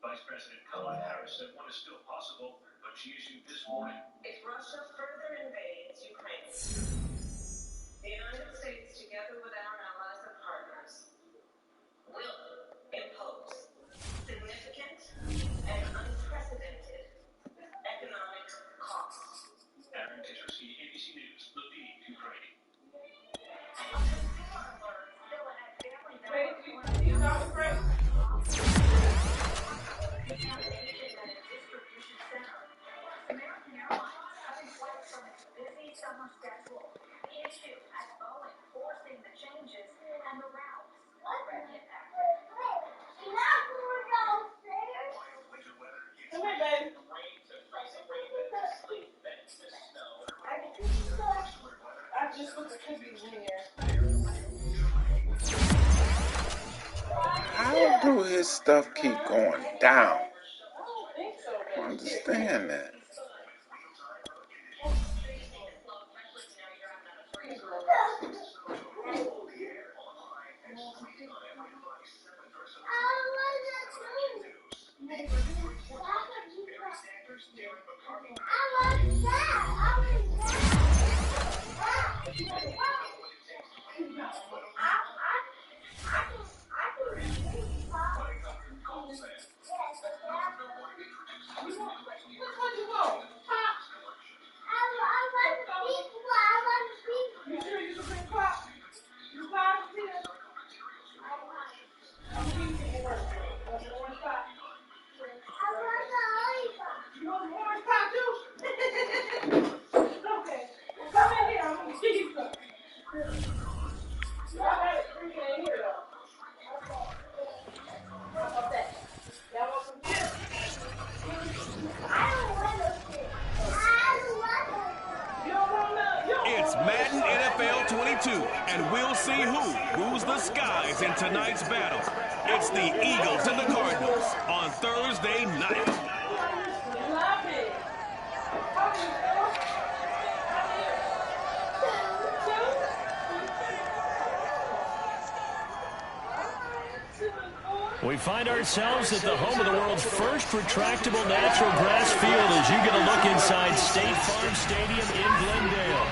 Vice President Kamala Harris said one is still possible, but she issued this warning. If Russia further invades Ukraine, the United States, together with our allies and partners, will impose significant and unprecedented economic costs. Aaron Kishersky, ABC News, Lviv, Ukraine. American Airlines cutting flights from its busy summer schedule. The issue at Boeing forcing the changes and the routes already impacted. Come here, baby. I just put the cookies in here. How do his stuff keep going down? I don't think so, I baby. don't understand that. You sure you can bring pop? You positive? I'm eating it. Want some orange pop? You want some orange pop too? Okay. Well, come in here. I'm going to give you some. Y'all have it drinking in here though. How about that? Y'all want some chips? You don't want none? You don't It's want none? Madden NFL 22, and we'll see who rules the skies in tonight's battle. It's the Eagles and the Cardinals on Thursday night. Love it. We find ourselves at the home of the world's first retractable natural grass field as you get a look inside State Farm Stadium in Glendale.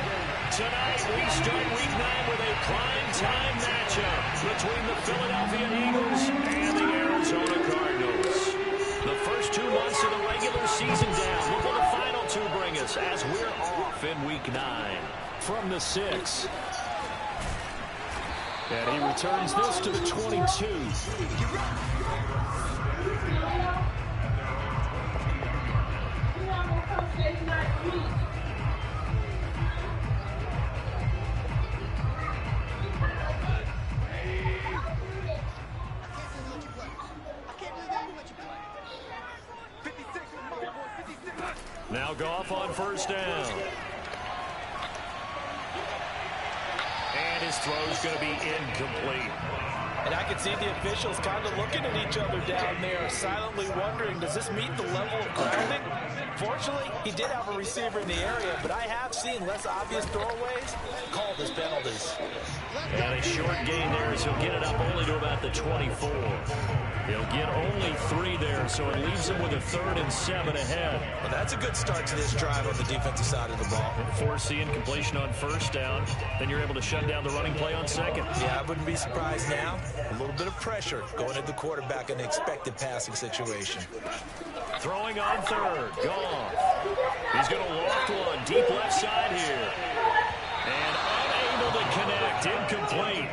Tonight, we start Week 9 with a prime-time matchup between the Philadelphia Eagles and the Arizona Cardinals. The first 2 months of the regular season down. What will the final 2 bring us as we're off in Week 9? From the 6. And he returns this to the 22. Now Goff on first down. And his throw's going to be incomplete. And I can see the officials kind of looking at each other down there, silently wondering, does this meet the level of grounding? Fortunately, he did have a receiver in the area, but I have seen less obvious throwaways called as penalties. And a short gain there as he'll get it up only to about the 24. He'll get only 3 there, so it leaves him with a 3rd and 7 ahead. Well, that's a good start to this drive on the defensive side of the ball. Force the incompletion on first down, then you're able to shut down the running play on second. Yeah, I wouldn't be surprised now. A little bit of pressure going at the quarterback in the expected passing situation. Throwing on 3rd, Goff. He's going to loft one deep left side here. And unable to connect, incomplete.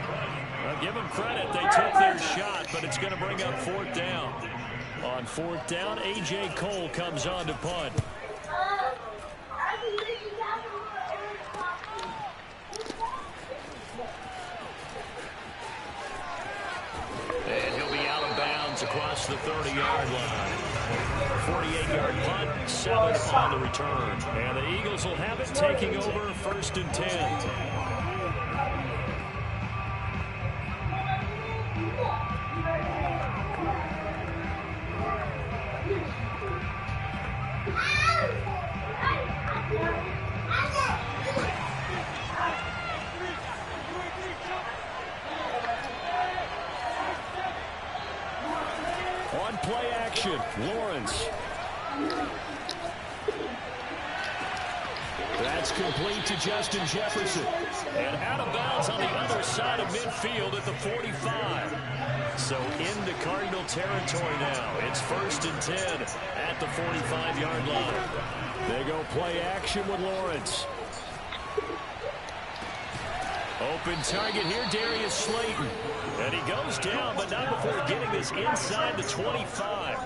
Well, give them credit, they took their shot, but it's going to bring up 4th down. On 4th down, A.J. Cole comes on to punt. And he'll be out of bounds across the 30-yard line. 48-yard punt, 7 on the return. And the Eagles will have it taking over 1st and 10. play action. Lawrence. That's complete to Justin Jefferson. And out of bounds on the other side of midfield at the 45. So into Cardinal territory now. It's 1st and 10 at the 45-yard line. They go play action with Lawrence. Open target here, Darius Slayton. And he goes down, but not before getting this inside the 25.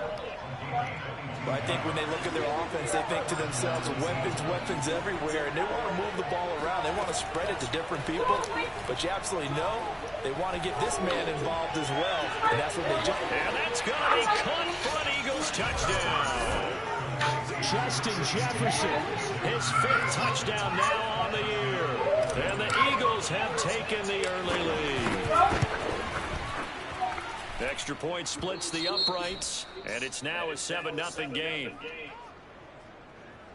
Well, I think when they look at their offense, they think to themselves, weapons everywhere, and they want to move the ball around. They want to spread it to different people, but you absolutely know they want to get this man involved as well, and that's what they do. And that's going to be caught for an Eagles touchdown. Justin Jefferson, his 5th touchdown now on the year, and the Eagles have taken the early lead. Extra point splits the uprights, and it's now a 7-0 game.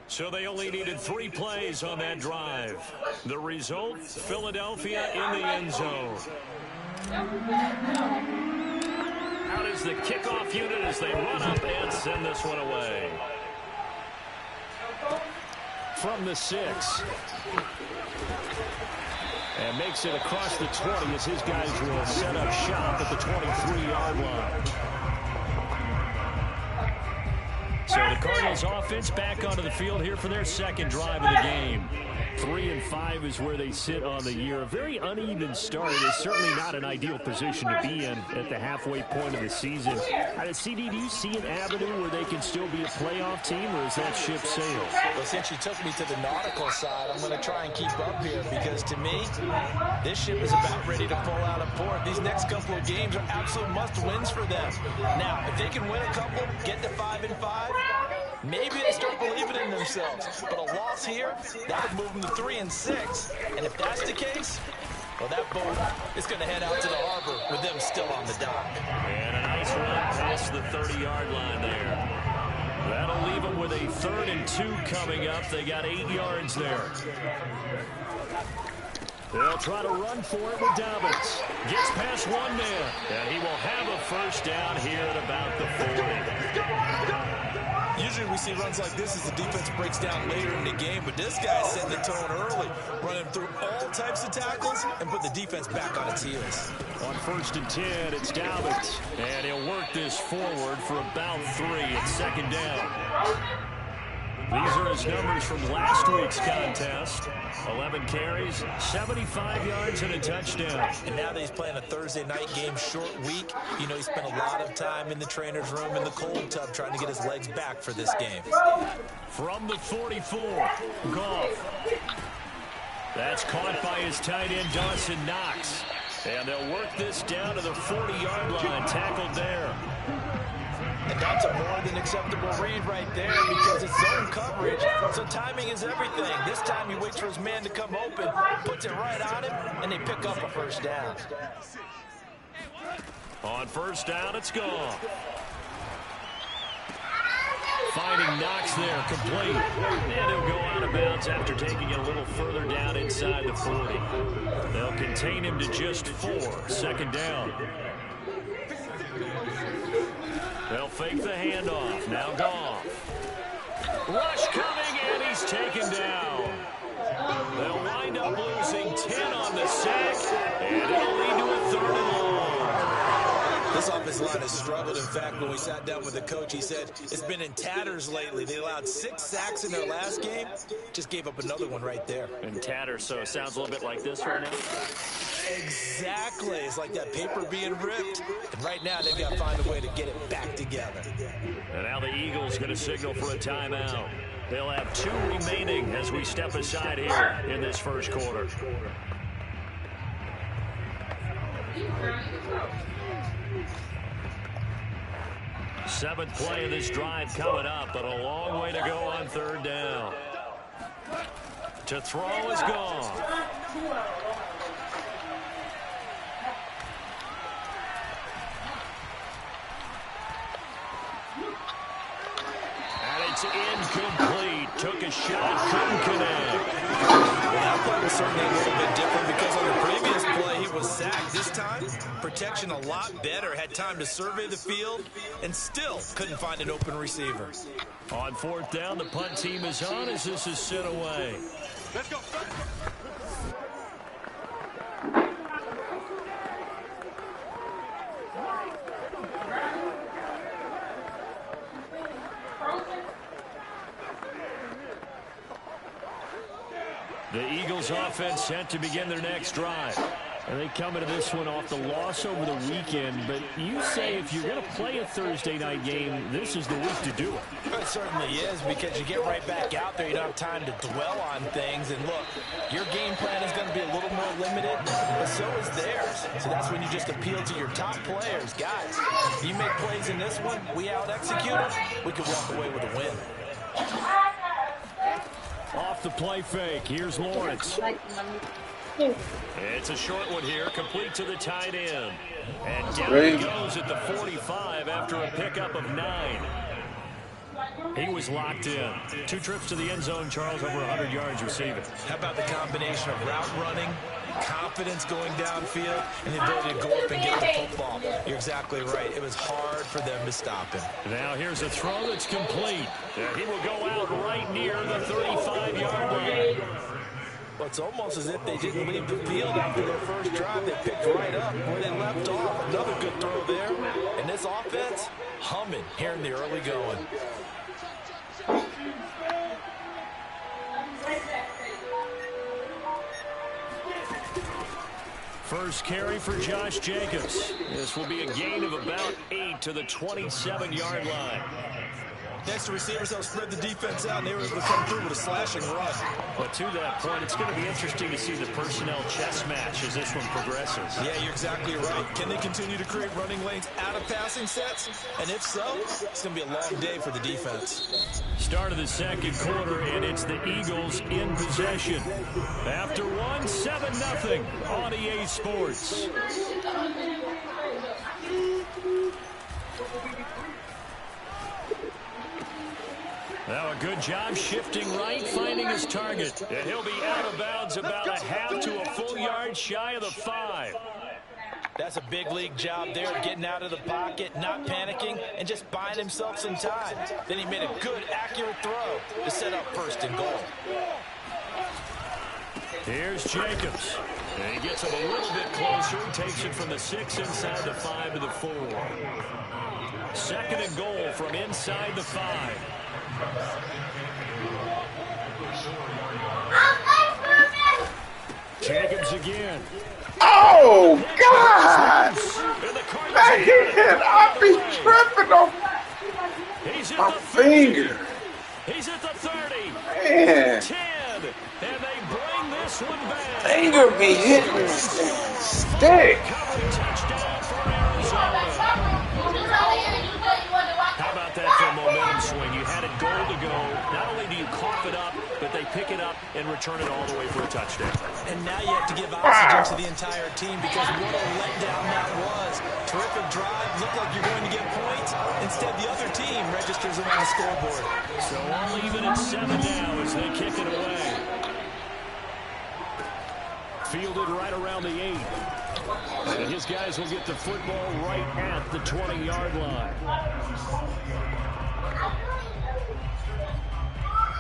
So they only needed 3 plays on that drive. The result, Philadelphia in the end zone. Out is the kickoff unit as they run up and send this one away. From the 6. And makes it across the 20 as his guys will set up shop at the 23-yard line. So the Cardinals offense back onto the field here for their 2nd drive of the game. 3-5 is where they sit on the year. A very uneven start. It is certainly not an ideal position to be in at the halfway point of the season. CD, do you see an avenue where they can still be a playoff team, or is that ship sailed? Well, since you took me to the nautical side, I'm going to try and keep up here because, to me, this ship is about ready to pull out of port. These next couple of games are absolute must-wins for them. Now, if they can win a couple, get to 5-5, maybe they start believing in themselves. But a loss here, that would move them to 3-6. And if that's the case, well, that boat is going to head out to the harbor with them still on the dock. And a nice run past the 30-yard line there. That'll leave them with a 3rd and 2 coming up. They got 8 yards there. They'll try to run for it with Dobbins. Gets past one man, and he will have a 1st down here at about the 40. Usually we see runs like this as the defense breaks down later in the game, but this guy set the tone early, running through all types of tackles and put the defense back on its heels. On 1st and 10, it's Dobbins, and he'll work this forward for about 3. It's 2nd down. These are his numbers from last week's contest. 11 carries, 75 yards, and a touchdown. And now that he's playing a Thursday night game, short week, you know, he spent a lot of time in the trainer's room in the cold tub trying to get his legs back for this game. From the 44, Goff. That's caught by his tight end, Dawson Knox. And they'll work this down to the 40-yard line, tackled there. And that's a more than acceptable read right there because it's zone coverage, so timing is everything. This time he waits for his man to come open, puts it right on him, and they pick up a 1st down. On 1st down, it's gone. Finding Knox there, complete. And he'll go out of bounds after taking it a little further down inside the 40. They'll contain him to just 4, 2nd down. They'll fake the handoff. Now Goff. Rush coming, and he's taken down. They'll wind up losing 10 on the sack, and it'll lead to a 3rd and long. This offensive line has struggled. In fact, when we sat down with the coach, he said it's been in tatters lately. They allowed 6 sacks in their last game. Just gave up another one right there. In tatters, so it sounds a little bit like this right now. Exactly. It's like that paper being ripped. And right now, they've got to find a way to get it back together. And now the Eagles going to signal for a timeout. They'll have 2 remaining as we step aside here in this 1st quarter. Seventh play of this drive coming up, but a long way to go on 3rd down. To throw is gone. And it's incomplete. took a shot, couldn't connect. That play was certainly a little bit different because on the previous play he was sacked. This time, protection a lot better. Had time to survey the field and still couldn't find an open receiver. On 4th down, the punt team is on as this is sent away. Let's go. The Eagles offense set to begin their next drive. And they come into this one off the loss over the weekend. But you say if you're going to play a Thursday night game, this is the week to do it. It certainly is, because you get right back out there. You don't have time to dwell on things. And look, your game plan is going to be a little more limited, but so is theirs. So that's when you just appeal to your top players. Guys, you make plays in this one, we out-execute them, we can walk away with a win. Off the play fake, here's Lawrence. It's a short one here, complete to the tight end. And down he goes at the 45 after a pickup of 9. He was locked in. 2 trips to the end zone, Charles, over 100 yards receiving. How about the combination of route running, confidence going downfield, and the ability to go up and get the football? You're exactly right. It was hard for them to stop him. Now here's a throw that's complete. He will go out right near the 35-yard line. Well, it's almost as if they didn't leave the field after their first drive. They picked right up where they left off. Another good throw there. And this offense, humming here in the early going. First carry for Josh Jacobs. This will be a gain of about 8 to the 27-yard line. Next to receivers, they'll spread the defense out, and they were able to come through with a slashing run. But to that point, it's going to be interesting to see the personnel chess match as this one progresses. Yeah, you're exactly right. Can they continue to create running lanes out of passing sets? And if so, it's going to be a long day for the defense. Start of the second quarter, and it's the Eagles in possession. After one, 7-0 on EA Sports. Now a good job shifting right, finding his target. And he'll be out of bounds about a half to a full yard shy of the 5. That's a big league job there, getting out of the pocket, not panicking, and just buying himself some time. Then he made a good, accurate throw to set up 1st and goal. Here's Jacobs. And he gets him a little bit closer. Takes it from the 6 inside the 5 to the 4. 2nd and goal from inside the 5. Jacobs again. Oh, God! Man, I be tripping on my finger. He's at the 30. Man. 10. And they bring this one back. Finger be hitting the stick. Touchdown for Arizona. How about that for a momentum swing? You had it goal to go. Not only do you cough it up, but they pick it up and return it all the way for a touchdown. And now you have to give oxygen to the entire team, because what a letdown that was. Terrific drive. Looked like you're going to get points. Instead, the other team registers them on the scoreboard. So all even at 7 now as they kick it away. Fielded right around the 8. And his guys will get the football right at the 20-yard line.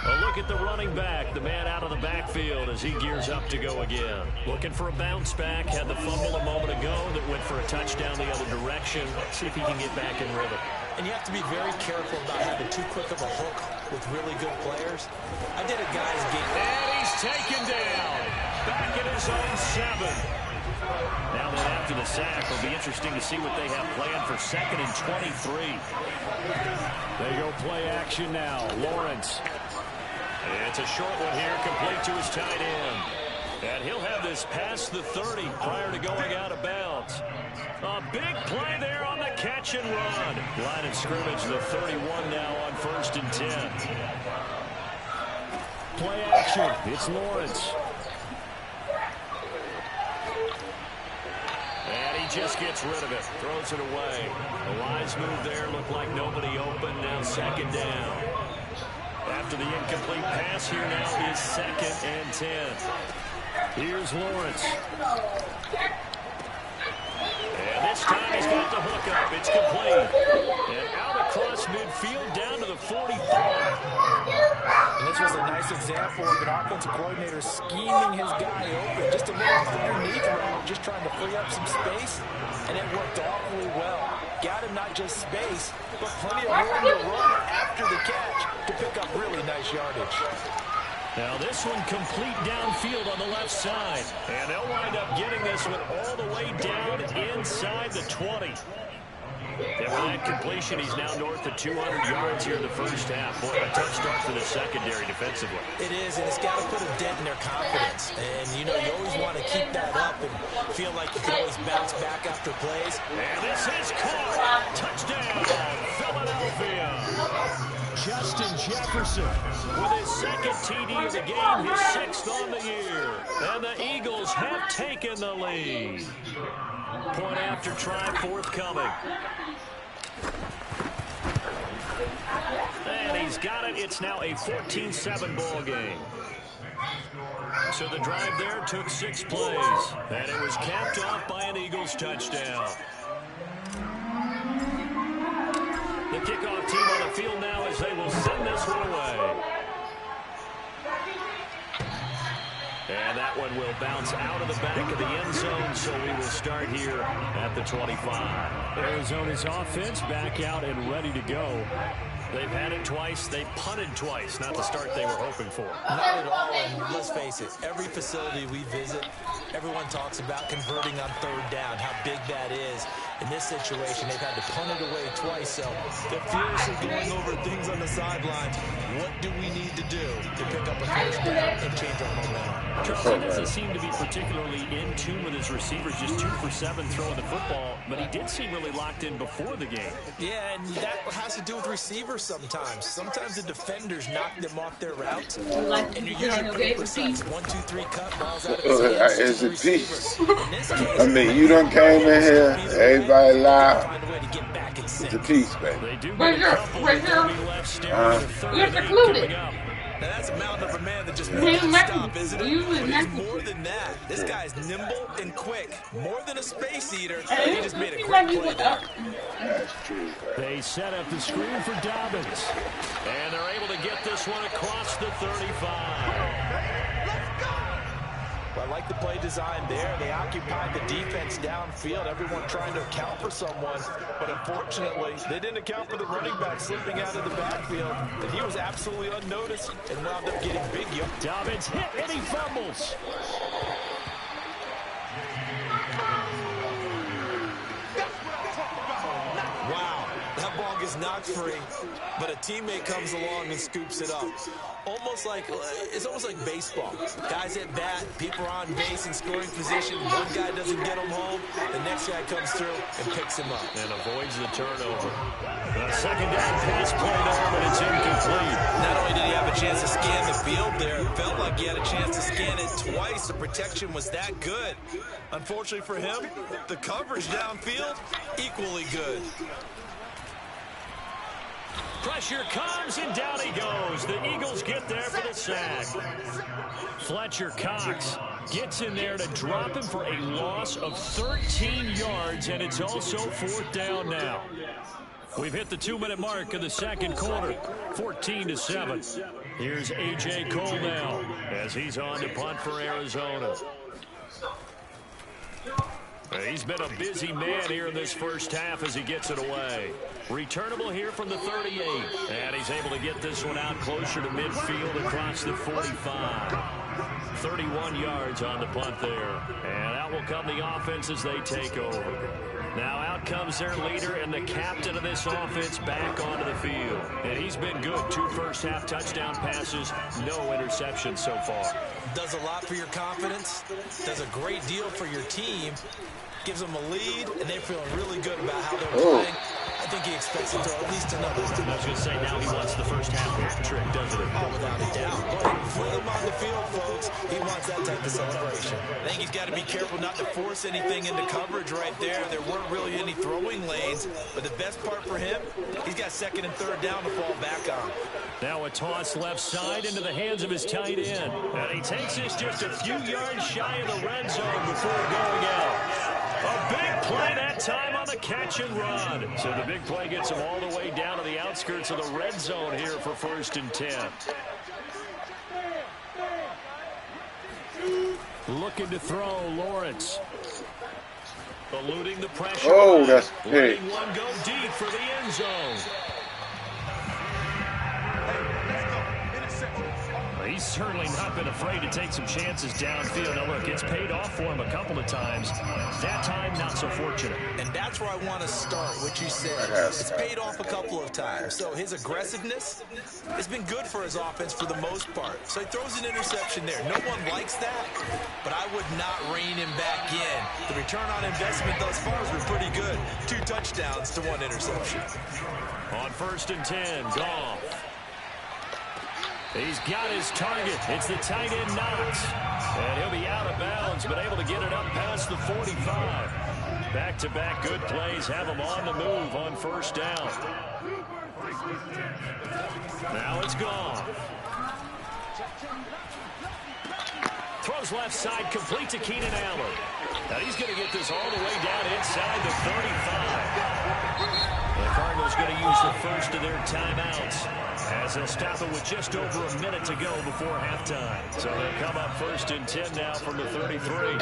A look at the running back, the man out of the backfield as he gears up to go again. Looking for a bounce back, had the fumble a moment ago that went for a touchdown the other direction. See if he can get back in rhythm. And you have to be very careful about having too quick of a hook with really good players. I did a guy's game. And he's taken down. Back in his own 7. Now that after the sack, it'll be interesting to see what they have planned for 2nd and 23. They go play action now. Lawrence. It's a short one here, complete to his tight end. And he'll have this past the 30 prior to going out of bounds. A big play there on the catch and run. Line of scrimmage, the 31 now on 1st and 10. Play action. It's Lawrence. And he just gets rid of it. Throws it away. A wise move there. Looked like nobody open. Now 2nd down. After the incomplete pass, here now is 2nd and 10. Here's Lawrence. And this time he's got the hook up. It's complete. And out across midfield down to the 45. And this was a nice example of an offensive coordinator scheming his guy open. Just a little underneath route, just trying to free up some space. And it worked awfully well. Got him not just space, but plenty of room to run after the catch to pick up really nice yardage. Now this one complete downfield on the left side. And they'll wind up getting this one all the way down inside the 20. And with that completion, he's now north of 200 yards here in the first half. Boy, a tough start for the secondary defensively. It is, and it's got to put a dent in their confidence. And, you know, you always want to keep that up and feel like you can always bounce back after plays. And this is caught. Touchdown, Philadelphia. Justin Jefferson with his 2nd TD of the game, his 6th on the year. And the Eagles have taken the lead. Point after try forthcoming. And he's got it. It's now a 14-7 ball game. So the drive there took 6 plays. And it was capped off by an Eagles touchdown. The kickoff team on the field now as they will send this one away. And that one will bounce out of the back of the end zone, so we will start here at the 25. Arizona's offense back out and ready to go. They've had it twice. They punted twice. Not the start they were hoping for. Not at all, and let's face it, every facility we visit, everyone talks about converting on 3rd down, how big that is. In this situation, they've had to punt it away twice, so they're furiously going over things on the sidelines. What do we need to do to pick up a 1st down and change our momentum? Charles doesn't seem to be particularly in tune with his receivers, just 2 for 7 throwing the football, but he did seem really locked in before the game. Yeah, and that has to do with receivers sometimes. Sometimes the defenders knock them off their routes, and you're usually pretty precise. 1, 2, 3 cut balls out of his hands. It's a piece. I mean, you done came in here, everybody loud. It's a piece, baby. They do Right here, right here. You're secluded. Now that's a mountain of a man that just makes you stop, isn't it? But he's more than that. This guy's nimble and quick. More than a space eater. And he just made a quick play there. That's true, bro. They set up the screen for Dobbins. And they're able to get this one across the 35. I like the play design there. They occupied the defense downfield, everyone trying to account for someone. But unfortunately, they didn't account for the running back slipping out of the backfield. And he was absolutely unnoticed and wound up getting big. Dobbins hit and he fumbles. Wow, that ball gets knocked free, but a teammate comes along and scoops it up. It's almost like baseball. Guys at bat, people are on base in scoring position. One guy doesn't get him home, the next guy comes through and picks him up. And avoids the turnover. A 2nd down pass played on, but it's incomplete. Not only did he have a chance to scan the field there, it felt like he had a chance to scan it twice. The protection was that good. Unfortunately for him, the coverage downfield, equally good. Pressure comes, and down he goes. The Eagles get there for the sack. Fletcher Cox gets in there to drop him for a loss of 13 yards, and it's also 4th down now. We've hit the 2-minute mark of the 2nd quarter, 14-7. Here's A.J. Cole now as he's on to punt for Arizona. He's been a busy man here in this first half as he gets it away. Returnable here from the 38. And he's able to get this one out closer to midfield across the 45. 31 yards on the punt there. And out will come the offense as they take over. Now out comes their leader and the captain of this offense back onto the field. And he's been good. 2 first-half touchdown passes, no interceptions so far. Does a lot for your confidence, does a great deal for your team, gives them a lead, and they're feeling really good about how they're playing. I think he expects to throw at least another. I was going to say, now he wants the first half hat trick, doesn't he? Oh, without a doubt. Put him on the field, folks. He wants that type of celebration. I think he's got to be careful not to force anything into coverage right there. There weren't really any throwing lanes, but the best part for him, he's got 2nd and 3rd down to fall back on. Now a toss left side into the hands of his tight end. And he takes this just a few yards shy of the red zone before going out. A big play that time on the catch and run. So the big play gets him all the way down to the outskirts of the red zone here for 1st and 10. Looking to throw, Lawrence. Eluding the pressure. Oh, that's big. Letting one go deep for the end zone. He's certainly not been afraid to take some chances downfield. Now, look, it's paid off for him a couple of times. That time, not so fortunate. And that's where I want to start, what you said. It's paid off a couple of times. So his aggressiveness has been good for his offense for the most part. So he throws an interception there. No one likes that, but I would not rein him back in. The return on investment thus far has been pretty good. 2 touchdowns to 1 interception. On 1st and 10, Goff. He's got his target. It's the tight end, Knox. And he'll be out of bounds, but able to get it up past the 45. Back-to-back good plays have him on the move on 1st down. Now it's Goff. Throws left side, complete to Keenan Allen. Now he's going to get this all the way down inside the 35. The Cardinals going to use the first of their timeouts as they'll stop it with just over a minute to go before halftime. So they'll come up 1st and 10 now from the 33.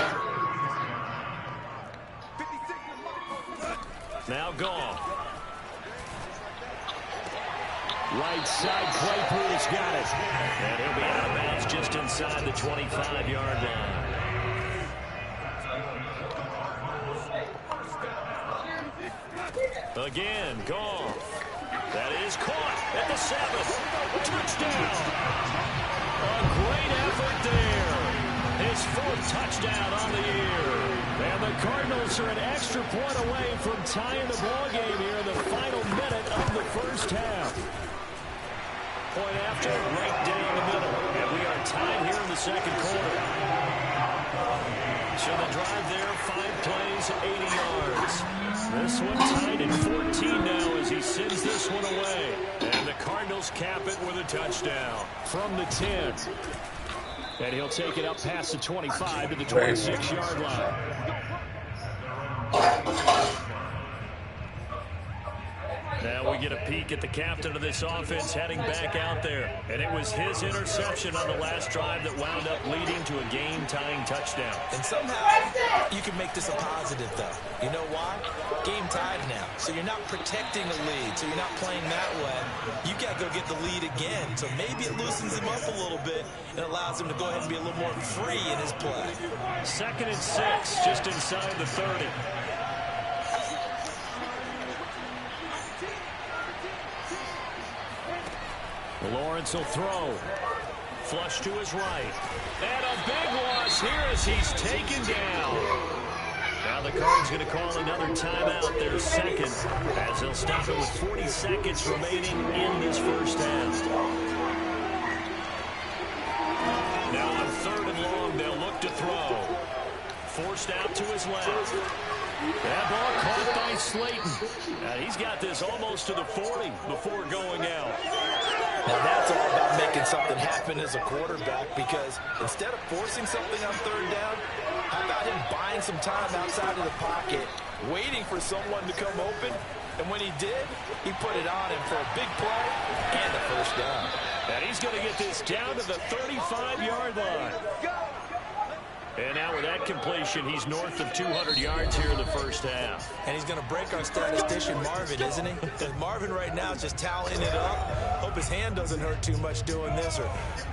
Now Goff. Right side, Claypool's got it. And he'll be out of bounds just inside the 25-yard line. Again, Goff. That is caught at the 7. Touchdown. A great effort there. His 4th touchdown on the year. And the Cardinals are an extra point away from tying the ball game here in the final minute of the 1st half. Point after, right down the middle. And we are tied here in the 2nd quarter. So the drive there, 5 plays, 80 yards. This one tied at 14 now as he sends this one away. And the Cardinals cap it with a touchdown from the 10. And he'll take it up past the 25 to the 26-yard line. Now we get a peek at the captain of this offense heading back out there. And it was his interception on the last drive that wound up leading to a game-tying touchdown. And somehow you can make this a positive, though. You know why? Game tied now. So you're not protecting a lead. So you're not playing that way. You got to go get the lead again. So maybe it loosens him up a little bit and allows him to go ahead and be a little more free in his play. 2nd and 6, just inside the 30. Lawrence will throw. Flush to his right. And a big loss here as he's taken down. Now the Cards going to call another timeout, their 2nd, as they'll stop it with 40 seconds remaining in this 1st half. Now on 3rd and long, they'll look to throw. Forced out to his left. That ball caught by Slayton. Now he's got this almost to the 40 before going out. Now that's all about making something happen as a quarterback, because instead of forcing something on 3rd down, how about him buying some time outside of the pocket, waiting for someone to come open, and when he did, he put it on him for a big play and the 1st down. And he's going to get this down to the 35-yard line. And now with that completion, he's north of 200 yards here in the 1st half. And he's going to break our statistician, Marvin, isn't he? Because Marvin right now is just tallying it up. Hope his hand doesn't hurt too much doing this or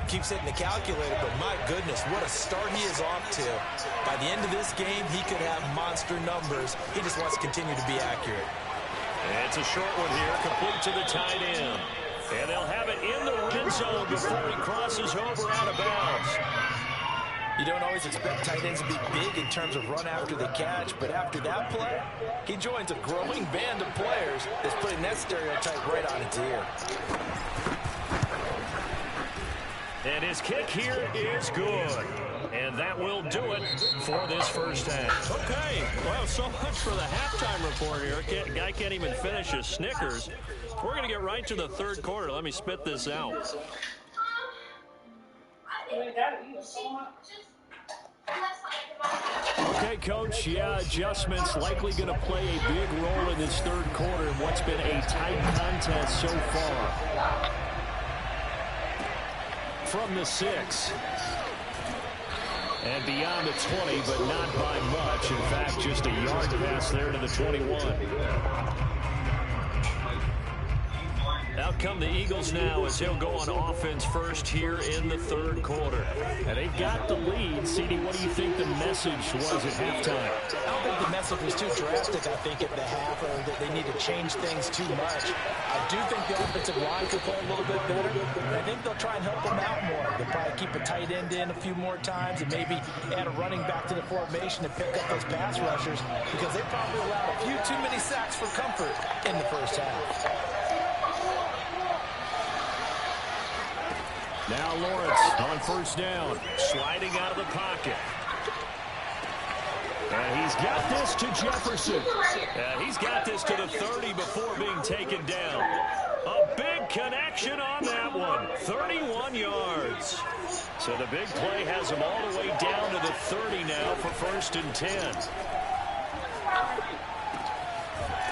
keeps hitting the calculator. But my goodness, what a start he is off to. By the end of this game, he could have monster numbers. He just wants to continue to be accurate. And it's a short one here, complete to the tight end. And they'll have it in the red zone before he crosses over out of bounds. You don't always expect tight ends to be big in terms of run after the catch, but after that play, he joins a growing band of players that's putting that stereotype right on its ear. And his kick here is good. And that will do it for this 1st half. Okay, well, so much for the halftime report here. Guy can't even finish his Snickers. We're going to get right to the third quarter. Let me spit this out. Okay, Coach, yeah, adjustments likely going to play a big role in this third quarter in what's been a tight contest so far. From the 6. And beyond the 20, but not by much. In fact, just a yard pass there to the 21. Out come the Eagles now as he'll go on offense first here in the third quarter. And they've got the lead. CD, what do you think the message was at halftime? I don't think the message was too drastic, I think, at the half, or that they need to change things too much. I do think the offensive line could play a little bit better, and I think they'll try and help them out more. They'll probably keep a tight end in a few more times and maybe add a running back to the formation to pick up those pass rushers, because they probably allowed a few too many sacks for comfort in the first half. Now Lawrence on first down, sliding out of the pocket. And he's got this to Jefferson. And he's got this to the 30 before being taken down. A big connection on that one. 31 yards. So the big play has him all the way down to the 30 now for 1st and 10.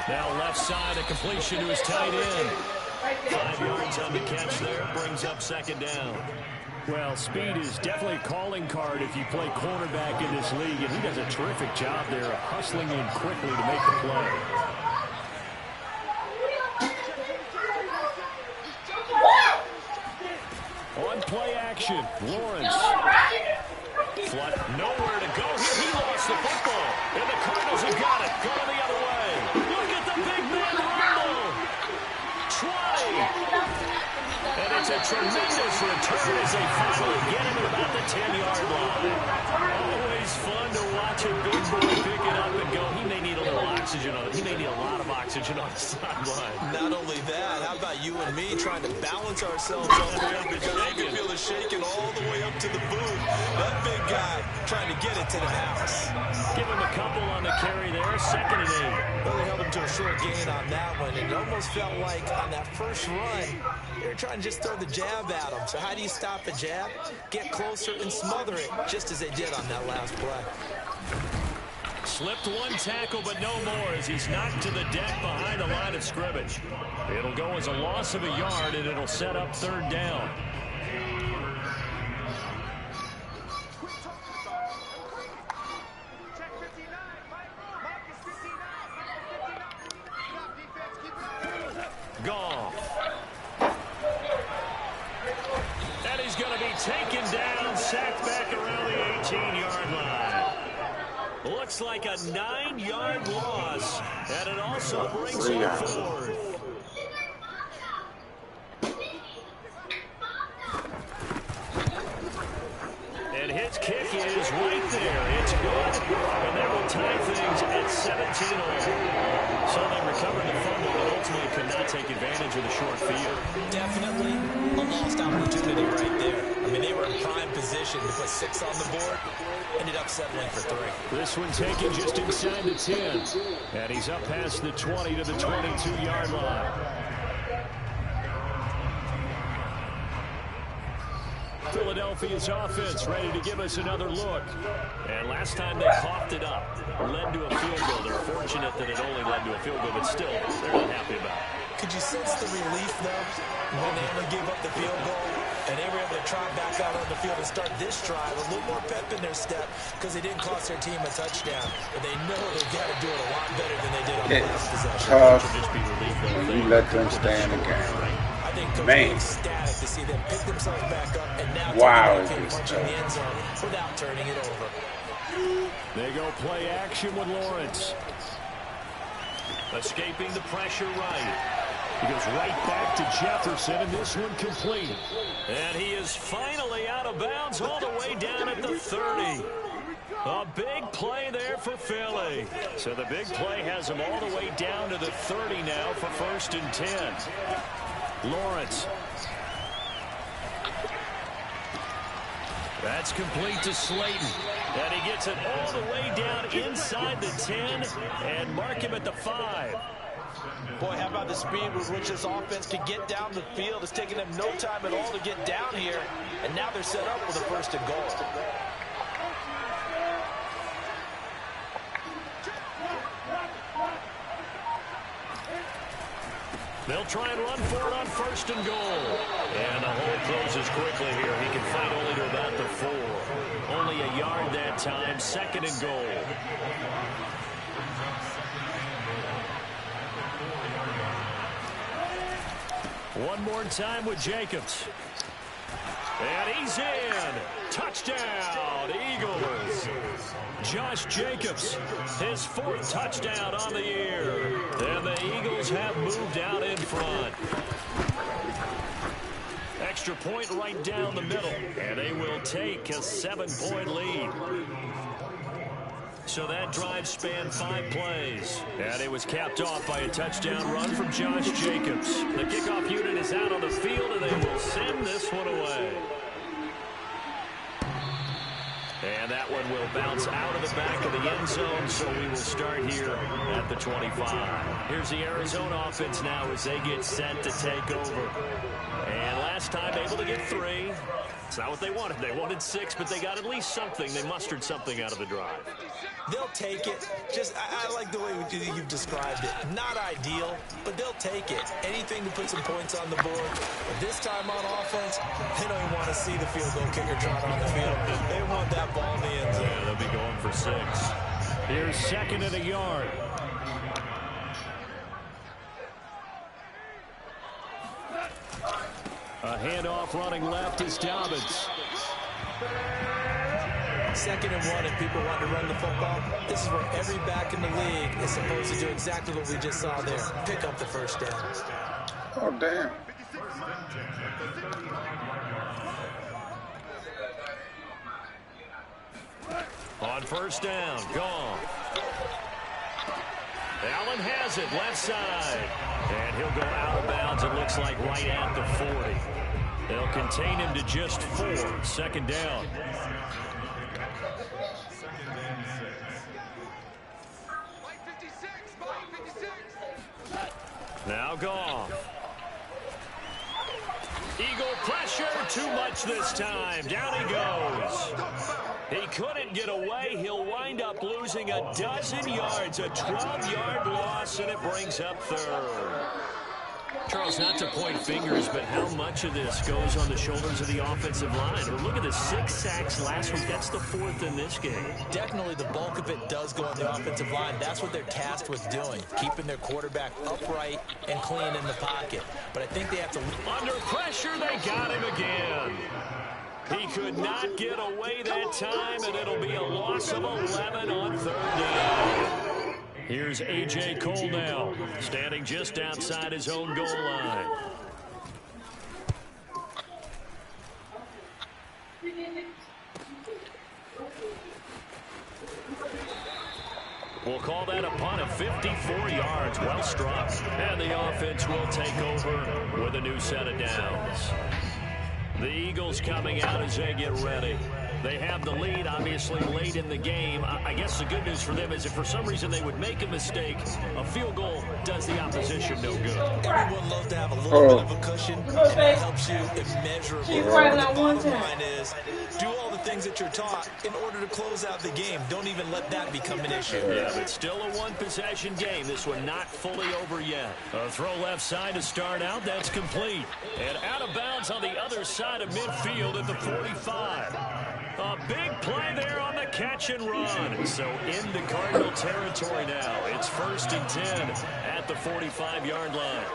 Now left side, a completion to his tight end. 5 yards on the catch there, brings up 2nd down. Well, speed is definitely a calling card if you play cornerback in this league, and he does a terrific job there of hustling in quickly to make the play. On play action, Lawrence. Flood, nowhere to go here. He lost the football, and the Cardinals have got it. Going the other way. Look at the big man rumble. 20. And it's a tremendous return as they finally get him at about the 10-yard line. Always fun to watch a big boy pick it up and go. He may need a little oxygen on it. He may need a lot of oxygen on the sideline. Not only that, how about you and me trying to balance ourselves up there, because I can feel it shaking all the way up to the booth. That big guy trying to get it to the house. Give him a couple on the carry there, 2nd and 8. Well, they held him to a short gain on that one. It almost felt like on that first run, they were trying to just throw the jab at him. So how do you stop a jab? Get closer and smother it, just as they did on that last play. Slipped one tackle, but no more as he's knocked to the deck behind the line of scrimmage. It'll go as a loss of a yard, and it'll set up 3rd down. Goff. And he's going to be taken down, sacked back around the 18-yard line. Looks like a 9-yard loss, and it also brings him 4th. And his kick is right there. It's good, and that will tie things at 17-all. So they recovered the fumble, but ultimately could not take advantage of the short field. Definitely a lost opportunity right there. I mean, they were in prime position to put 6 on the board. Ended up settling for 3. This one taken just inside the 10. And he's up past the 20 to the 22-yard line. Philadelphia's offense ready to give us another look. And last time they coughed it up, led to a field goal. They're fortunate that it only led to a field goal, but still, they're not happy about it. Could you sense the relief, though, when they only gave up the field goal and they were able to trot back out on the field and start this drive a little more pep in their step because they didn't cost their team a touchdown, but they know they've got to do it a lot better than they did on the last possession. You let them stay in the game. I think Coach Man. was ecstatic to see them pick themselves back up and now Wow, take a punch in the end zone without turning it over. They go play action with Lawrence. Escaping the pressure right. He goes right back to Jefferson, and this one complete. And he is finally out of bounds all the way down at the 30. A big play there for Philly. So the big play has him all the way down to the 30 now for 1st and 10. Lawrence. That's complete to Slayton. And he gets it all the way down inside the 10 and mark him at the 5. Boy, how about the speed with which this offense can get down the field? It's taking them no time at all to get down here, and now they're set up with a first and goal. They'll try and run for it on first and goal. And the hole closes quickly here. He can fight only to about the 4. Only a yard that time, second and goal. One more time with Jacobs. And he's in. Touchdown, Eagles. Josh Jacobs, his 4th touchdown on the year. And the Eagles have moved out in front. Extra point right down the middle. And they will take a 7-point lead. So that drive spanned 5 plays. And it was capped off by a touchdown run from Josh Jacobs. The kickoff unit is out on the field, and they will send this one away. And that one will bounce out of the back of the end zone, so we will start here at the 25. Here's the Arizona offense now as they get set to take over. And last time able to get 3. It's not what they wanted. They wanted 6, but they got at least something. They mustered something out of the drive. They'll take it. I like the way you've described it. Not ideal, but they'll take it. Anything to put some points on the board. But this time on offense, they don't even want to see the field goal kicker trot on the field. They want that ball in the end zone. Yeah, they'll be going for 6. Here's second and a yard. A handoff running left is Dobbins. 2nd and 1, if people want to run the football, this is where every back in the league is supposed to do exactly what we just saw there. Pick up the first down. Oh, damn. On first down, gone. Allen has it, left side. And he'll go out of bounds, it looks like right at the 40. They'll contain him to just 4. Second down. Now Goff. Eagle pressure, too much this time. Down he goes. He couldn't get away. He'll wind up losing a dozen yards, a 12-yard loss, and it brings up 3rd. Charles, not to point fingers, but how much of this goes on the shoulders of the offensive line? Or look at the 6 sacks last week. That's the 4th in this game. Definitely the bulk of it does go on the offensive line. That's what they're tasked with doing, keeping their quarterback upright and clean in the pocket. But I think they have to... Under pressure, they got him again. He could not get away that time, and it'll be a loss of 11 on 3rd down. Here's A.J. Cole now, standing just outside his own goal line. We'll call that a punt of 54 yards, well struck. And the offense will take over with a new set of downs. The Eagles coming out as they get ready. They have the lead, obviously, late in the game. I guess the good news for them is if for some reason they would make a mistake, a field goal does the opposition no good. Everyone loves to have a little bit of a cushion, and that helps you immeasurably. The bottom line is, do all the things that you're taught in order to close out the game. Don't even let that become an issue. Yeah, but still a one-possession game. This one not fully over yet. A throw left side to start out. That's complete. And out of bounds on the other side of midfield at the 45. A big play there on the catch and run. So in the Cardinal territory now. It's 1st and 10 at the 45-yard line.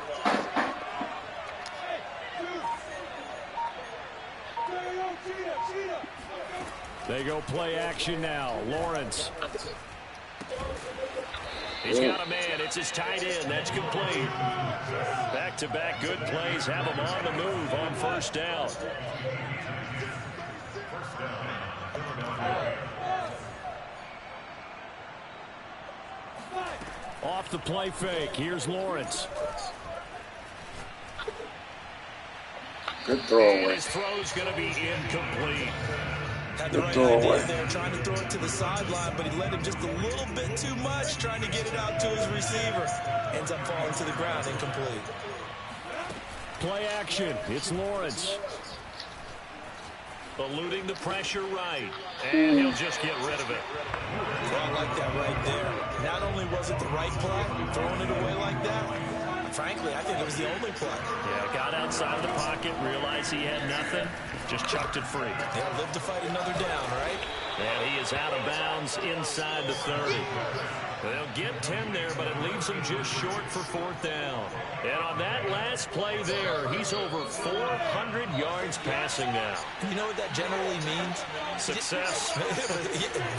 They go play action now. Lawrence. He's got a man. It's his tight end. That's complete. Back-to-back good plays have him on the move on first down. Off the play fake. Here's Lawrence. Good throw away. His throw's going to be incomplete. Had the right idea there, trying to throw it to the sideline, but he led him just a little bit too much, trying to get it out to his receiver. Ends up falling to the ground, incomplete. Play action. It's Lawrence. Eluding the pressure right. And he'll just get rid of it. Well, I like that right there. Not only was it the right play, throwing it away like that, frankly, I think it was the only play. Yeah, got outside of the pocket, realized he had nothing, just chucked it free. He'll live to fight another down, right? And he is out of bounds inside the 30. They'll get 10 there, but it leaves him just short for 4th down. And on that last play there, he's over 400 yards passing now. You know what that generally means? Success.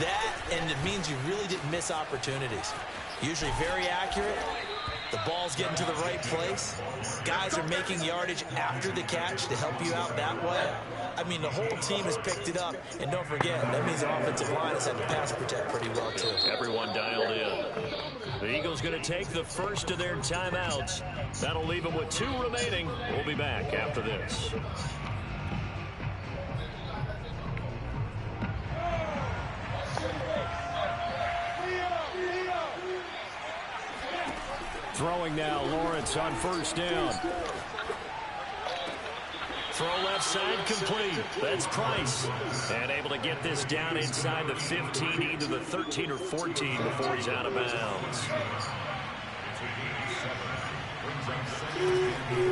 That, and it means you really didn't miss opportunities. Usually very accurate. The ball's getting to the right place. Guys are making yardage after the catch to help you out that way. I mean, the whole team has picked it up. And don't forget, that means the offensive line has had to pass protect pretty well, too. Everyone dialed in. The Eagles going to take the first of their timeouts. That'll leave them with 2 remaining. We'll be back after this. Throwing now, Lawrence on 1st down. Throw left side complete. That's Price. And able to get this down inside the 15, either the 13 or 14 before he's out of bounds.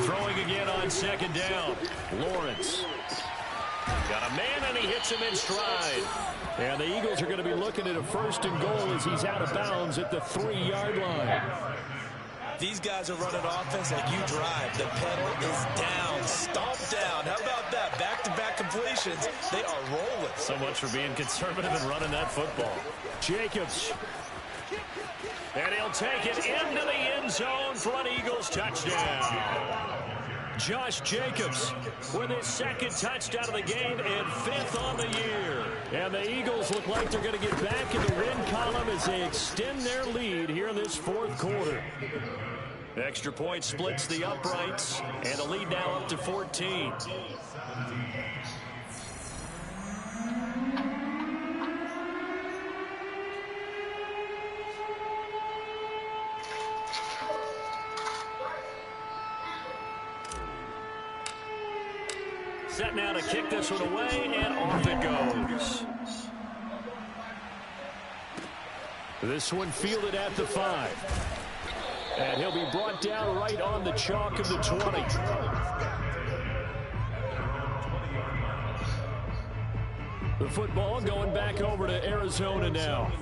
Throwing again on 2nd down. Lawrence. Got a man, and he hits him in stride. And the Eagles are going to be looking at a 1st and goal as he's out of bounds at the 3-yard line. These guys are running offense like you drive. The pedal is down, stomped down. How about that? Back-to-back completions. They are rolling. So much for being conservative and running that football. Jacobs. And he'll take it into the end zone for an Eagles touchdown. Josh Jacobs with his 2nd touchdown of the game and 5th on the year. And the Eagles look like they're going to get back in the win column as they extend their lead here in this 4th quarter. Extra point splits the uprights, and the lead now up to 14. Set now to kick this one away, and off it goes. This one fielded at the 5. And he'll be brought down right on the chalk of the 20. The football going back over to Arizona now.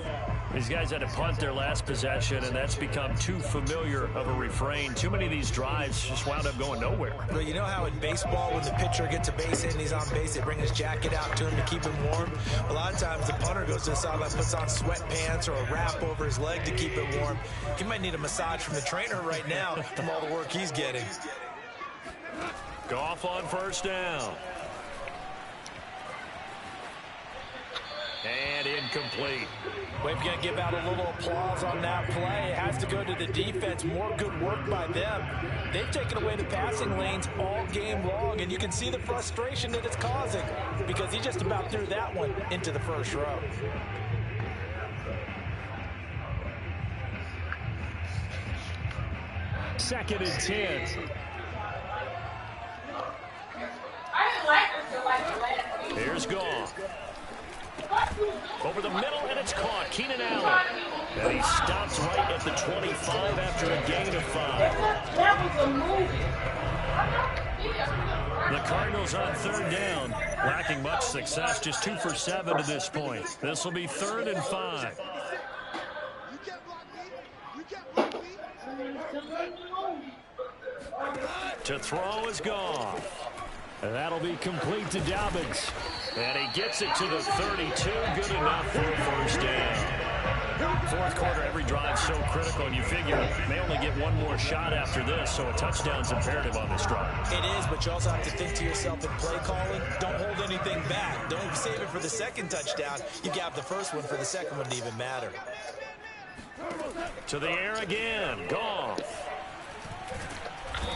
These guys had to punt their last possession, and that's become too familiar of a refrain. Too many of these drives just wound up going nowhere. Well, you know how in baseball, when the pitcher gets a base hit and he's on base, they bring his jacket out to him to keep him warm? A lot of times the punter goes to the sideline, puts on sweatpants or a wrap over his leg to keep it warm. He might need a massage from the trainer right now from all the work he's getting. Goff on 1st down. And incomplete. We're going to give out a little applause on that play. It has to go to the defense. More good work by them. They've taken away the passing lanes all game long, and you can see the frustration that it's causing because he just about threw that one into the 1st row. Second and 10. I didn't like it until like the last week. Here's Goff. Over the middle, and it's caught. Keenan Allen. And he stops right at the 25 after a gain of 5. That was a movie. The Cardinals on 3rd down. Lacking much success, just 2 for 7 to this point. This will be 3rd and 5. To throw is Goff. And that'll be complete to Dobbins. And he gets it to the 32. Good enough for a 1st down. 4th quarter, every drive so critical, and you figure may only get one more shot after this, so a touchdown's imperative on this drive. It is, but you also have to think to yourself in play calling, don't hold anything back. Don't save it for the 2nd touchdown. You gap the 1st one for the 2nd one to even matter. To the air again. Goff.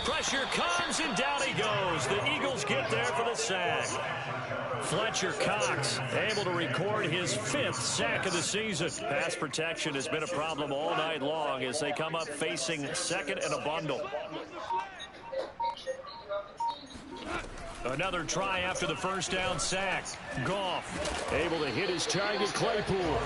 Pressure comes, and down he goes. The Eagles get there for the sack. Fletcher Cox able to record his 5th sack of the season. Pass protection has been a problem all night long as they come up facing 2nd and a bundle. Another try after the first down sack. Goff able to hit his target, Claypool.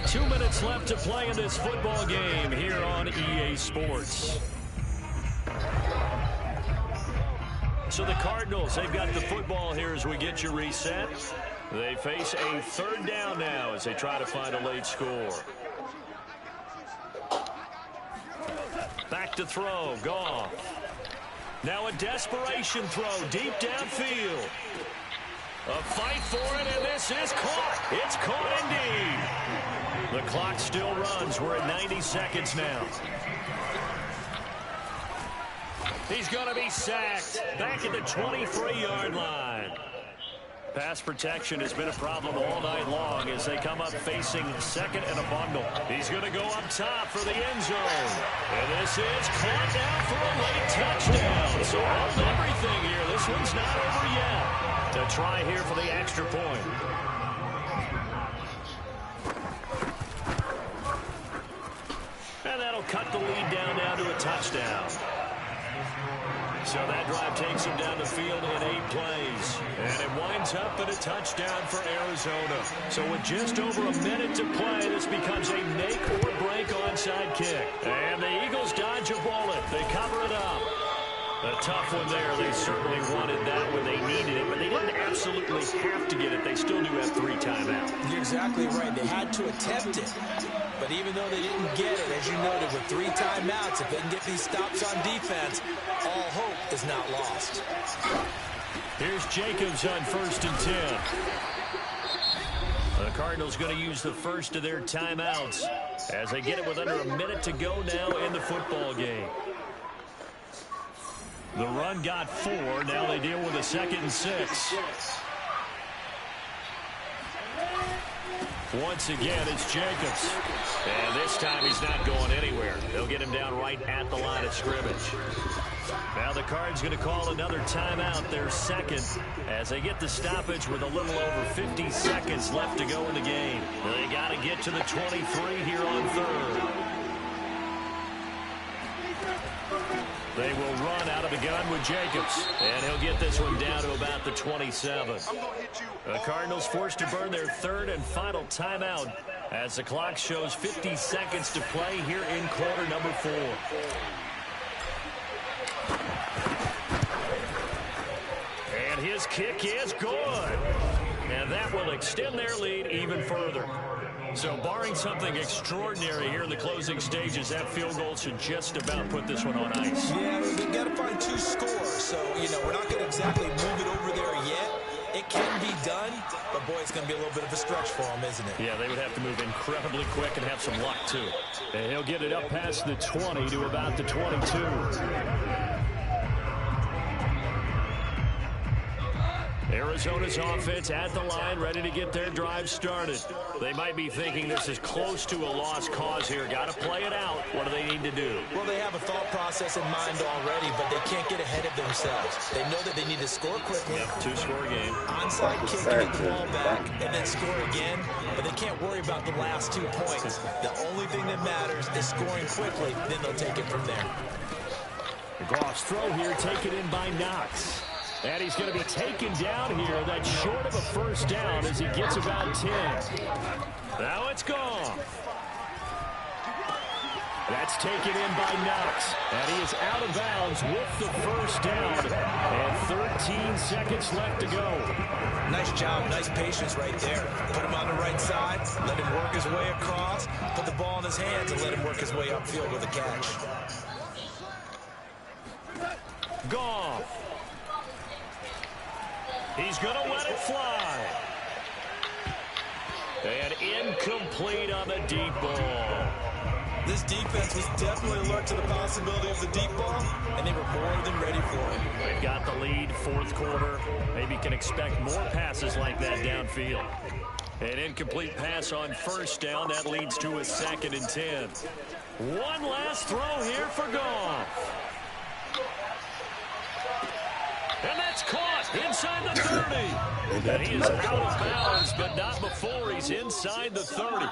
Two minutes left to play in this football game here on EA Sports. So the Cardinals, they've got the football here as we get you reset. They face a 3rd down now as they try to find a late score. Back to throw, Goff. Now a desperation throw deep downfield. A fight for it, and this is caught. It's caught indeed. The clock still runs. We're at 90 seconds now. He's going to be sacked back at the 23-yard line. Pass protection has been a problem all night long as they come up facing 2nd and a bundle. He's going to go up top for the end zone. And this is caught down for a late touchdown. So hold everything here. This one's not over yet. To try here for the extra point. And that'll cut the lead down now to a touchdown. So that drive takes him down the field in 8 plays. And it winds up in a touchdown for Arizona. So with just over a minute to play, this becomes a make or break onside kick. And the Eagles dodge a bullet. They cover it up. A tough one there. They certainly wanted that when they needed it, but they didn't absolutely have to get it. They still do have 3 timeouts. You're exactly right. They had to attempt it. But even though they didn't get it, as you noted, with 3 timeouts, if they can get these stops on defense, all hope is not lost. Here's Jacobs on 1st and 10. The Cardinals going to use the first of their timeouts as they get it with under a minute to go now in the football game. The run got 4. Now they deal with a 2nd and 6. Once again, it's Jacobs. And this time he's not going anywhere. They'll get him down right at the line of scrimmage. Now the Cards going to call another timeout, their 2nd, as they get the stoppage with a little over 50 seconds left to go in the game. They got to get to the 23 here on 3rd. They will run out of the gun with Jacobs, and he'll get this one down to about the 27. The Cardinals forced to burn their 3rd and final timeout as the clock shows 50 seconds to play here in quarter number 4. And his kick is good. And that will extend their lead even further. So barring something extraordinary here in the closing stages, that field goal should just about put this one on ice. Yeah, we've got to find 2 scores. So, we're not going to exactly move it over there yet. It can be done, but boy, it's going to be a little bit of a stretch for them, isn't it? Yeah, they would have to move incredibly quick and have some luck, too. And he'll get it up past the 20 to about the 22. Arizona's offense at the line, ready to get their drive started. They might be thinking this is close to a lost cause here. Got to play it out. What do they need to do? Well, they have a thought process in mind already, but they can't get ahead of themselves. They know that they need to score quickly. Yep, 2-score game. Onside kick to get the ball back and then score again, but they can't worry about the last 2 points. The only thing that matters is scoring quickly, then they'll take it from there. Goff's throw here taken in by Knox. And he's going to be taken down here. That's short of a first down as he gets about 10. Now it's gone. That's taken in by Knox. And he is out of bounds with the first down. And 13 seconds left to go. Nice job. Nice patience right there. Put him on the right side. Let him work his way across. Put the ball in his hands and let him work his way upfield with a catch. Goff. He's going to let it fly. And incomplete on the deep ball. This defense was definitely alert to the possibility of the deep ball, and they were more than ready for it. They've got the lead, 4th quarter. Maybe can expect more passes like that downfield. An incomplete pass on first down. That leads to a 2nd and 10. One last throw here for Goff. And that's caught inside the 30. And he is out of bounds, but not before he's inside the 30.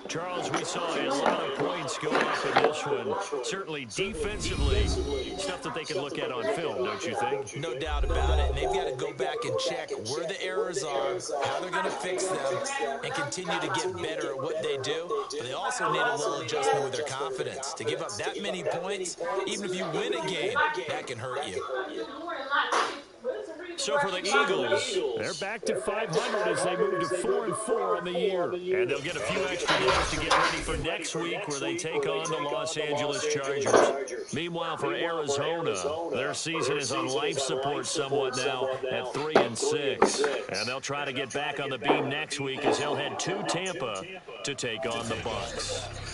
Charles, we saw a lot of points go up in this one. Certainly defensively, stuff that they can look at on film, don't you think? No doubt about it. And they've got to go back and check where the errors are, how they're going to fix them, and continue to get better at what they do. But they also need a little adjustment with their confidence. To give up that many points, even if you win a game, that can hurt you. So for the Eagles, they're back to 500 as they move to 4-4 on the year. And they'll get a few extra days to get ready for next week where they take on the Los Angeles Chargers. Meanwhile, for Arizona, their season is on life support somewhat now at 3-6. And they'll try to get back on the beam next week as they'll head to Tampa to take on the Bucs.